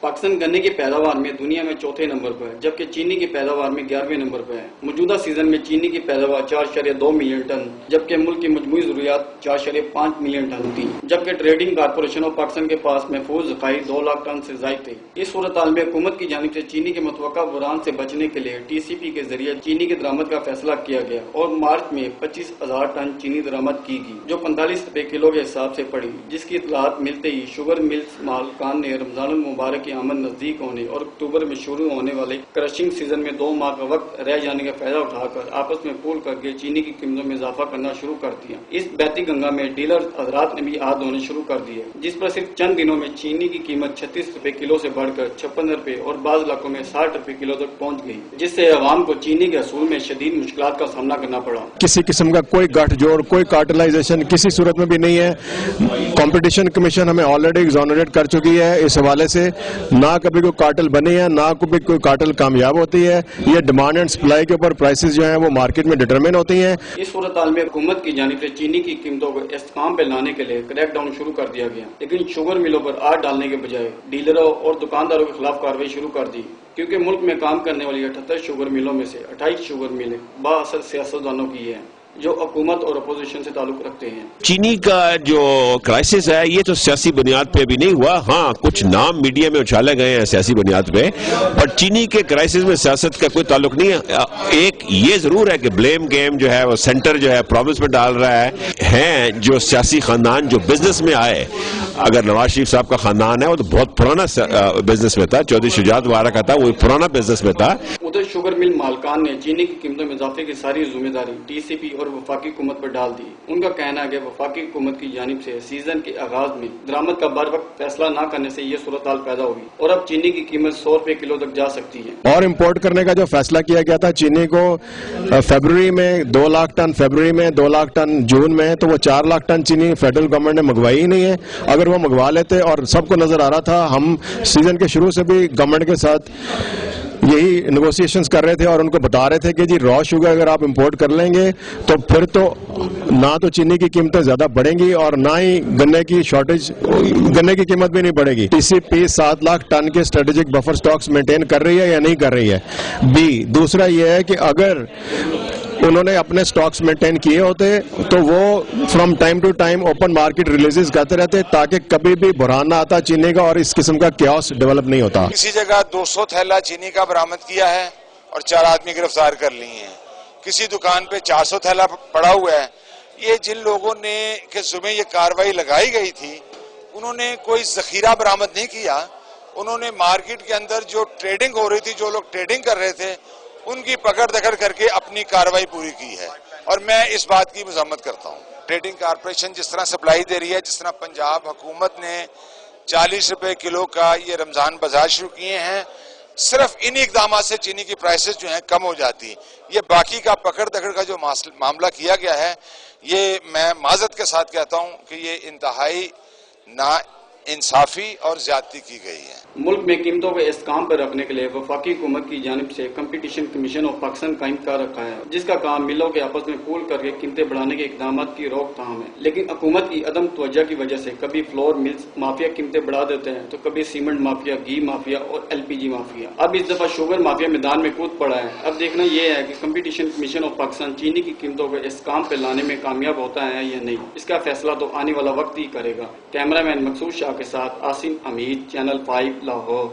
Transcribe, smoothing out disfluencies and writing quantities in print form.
पाकिस्तान गन्ने की पैदावार में दुनिया में चौथे नंबर पर है, जबकि चीनी की पैदावार में 11वें नंबर पर है। मौजूदा सीजन में चीनी की पैदावार 4.2 मिलियन टन, जबकि मुल्क की मजमूई ज़रूरियात 4.5 मिलियन टन थी, जबकि ट्रेडिंग कारपोरेशन ऑफ पाकिस्तान के पास महफूज ज़खायर 2 लाख टन से ज़ायद थे। इस सूरत हाल में हुकूमत की जानिब से चीनी के मुतवक्का बुरान से बचने के लिए TCP के जरिए चीनी की दरामद का फैसला किया गया और मार्च में 25,000 टन चीनी दरामद की गई, जो 45 रुपए किलो के हिसाब से पड़ी, जिसकी इतलात मिलते ही शुगर मिल्स मालिकान ने रमजान मुबारक की आमद नजदीक होने और अक्टूबर में शुरू होने वाले क्रशिंग सीजन में 2 माह का वक्त रह जाने का फायदा उठाकर आपस में पूल करके चीनी की कीमतों में इजाफा करना शुरू कर दिया। इस बहती गंगा में डीलर हजरात ने भी हाथ धोने शुरू कर दिए, जिस पर सिर्फ चंद दिनों में चीनी की कीमत 36 रुपए किलो से बढ़कर 56 रुपए और बाज़ इलाकों में 60 रुपए किलो तक पहुंच गई, जिससे अवाम को चीनी के असूल में शदीद मुश्किलात का सामना करना पड़ा। किसी किस्म का कोई गठजोड़, कोई कार्टेलाइजेशन किसी सूरत में भी नहीं है। कंपटीशन कमीशन हमें ऑलरेडी एग्जोनरेट कर चुकी है इस हवाले से। ना कभी कोई कार्टेल बनी है, ना कभी कोई कार्टेल कामयाब होती है। ये डिमांड एंड सप्लाई के ऊपर प्राइसेस जो हैं वो मार्केट में डिटरमिन होती हैं। इस सूरत हाल में हुकूमत की जानिब से चीनी की कीमतों को इस्तेकाम पे लाने के लिए क्रैक डाउन शुरू कर दिया गया, लेकिन शुगर मिलों पर आग डालने के बजाय डीलरों और दुकानदारों के खिलाफ कार्रवाई शुरू कर दी, क्योंकि मुल्क में काम करने वाली 78 शुगर मिलों में से 28 शुगर मिलें बाअसर सियासतदानों की हैं जो हुकूमत और अपोजिशन से ताल्लुक रखते हैं। चीनी का जो क्राइसिस है ये तो सियासी बुनियाद पे भी नहीं हुआ। हाँ, कुछ नाम मीडिया में उछाले गए हैं सियासी बुनियाद पे, पर चीनी के क्राइसिस में सियासत का कोई ताल्लुक नहीं है। एक ये जरूर है कि ब्लेम गेम जो है वो सेंटर जो है प्रॉब्लम्स में डाल रहा है जो सियासी खानदान जो बिजनेस में आए। अगर नवाज शरीफ साहब का खानदान है वो तो बहुत पुराना बिजनेस में था, चौधरी शुजात वारा का था, वो पुराना बिजनेस में था। उधर शुगर मिल मालकान ने चीनी की कीमतों में इजाफे की सारी जिम्मेदारी TCP और वफाकी हुकूमत पर डाल दी। उनका कहना है कि वफाकी हुकूमत की जानिब से सीजन के आगाज में दरामद का बर वक्त फैसला न करने से ये सूरत हाल पैदा हुई और अब चीनी की कीमत 100 रुपए किलो तक जा सकती है। और इम्पोर्ट करने का जो फैसला किया गया था चीनी को फरवरी में 2 लाख टन, फरवरी में 2 लाख टन, जून में तो वो 4 लाख टन चीनी फेडरल गवर्नमेंट ने मंगवाई ही नहीं है। अगर वो मंगवा लेते, और सबको नजर आ रहा था, हम सीजन के शुरू से भी गवर्नमेंट के साथ यही नेगोशिएशंस कर रहे थे और उनको बता रहे थे कि जी रॉ शुगर अगर आप इंपोर्ट कर लेंगे तो फिर तो ना तो चीनी की कीमतें ज्यादा बढ़ेंगी और ना ही गन्ने की शॉर्टेज, गन्ने की कीमत भी नहीं बढ़ेगी। TCP 7 लाख टन के स्ट्रेटेजिक बफर स्टॉक्स मेंटेन कर रही है या नहीं कर रही है। दूसरा ये है कि अगर उन्होंने अपने स्टॉक्स मेंटेन किए होते तो वो from time to time open market releases करते रहते ताकि कभी भी बुरहान ना आता चीनी का और इस किस्म का क्योस डेवलप नहीं होता। किसी जगह 200 थैला चीनी का बरामद किया है और 4 आदमी गिरफ्तार कर लिए हैं। किसी दुकान पे 400 थैला पड़ा हुआ है। ये जिन लोगों ने के जुम्मे ये कार्रवाई लगाई गई थी उन्होंने कोई जखीरा बरामद नहीं किया। उन्होंने मार्केट के अंदर जो ट्रेडिंग हो रही थी, जो लोग ट्रेडिंग कर रहे थे, उनकी पकड़ दकड़ करके अपनी कार्रवाई पूरी की है और मैं इस बात की मजम्मत करता हूँ। ट्रेडिंग कारपोरेशन जिस तरह सप्लाई दे रही है, जिस तरह पंजाब हुकूमत ने 40 रुपए किलो का ये रमजान बाजार शुरू किए हैं, सिर्फ इन इकदाम से चीनी की प्राइसेस जो हैं कम हो जाती। ये बाकी का पकड़ दकड़ का जो मामला किया गया है, ये मैं माजरत के साथ कहता हूँ कि ये इंतहाई ना इंसाफी और ज्यादती की गई है। मुल्क में कीमतों को इस्तेकाम पर रखने के लिए वफाकी हुकूमत की जानिब से कंपटीशन कमीशन ऑफ पाकिस्तान कायम कर रखा है, जिसका काम मिलों के आपस में पूल करके कीमतें बढ़ाने के इकदाम की रोकथाम है। लेकिन हुकूमत की अदम तवज्जो की वजह से कभी फ्लोर मिल्स माफिया कीमतें बढ़ा देते हैं तो कभी सीमेंट माफिया, घी माफिया और LPG माफिया। अब इस दफा शुगर माफिया मैदान में कूद पड़ा है। अब देखना यह है कि कंपटीशन कमीशन ऑफ पाकिस्तान चीनी की कीमतों को इस्तेकाम पर लाने में कामयाब होता है या नहीं। इसका फैसला तो आने वाला वक्त ही करेगा। कैमरामैन मकसूद शाह के साथ आसिम अमीद, चैनल 5 लाहौर।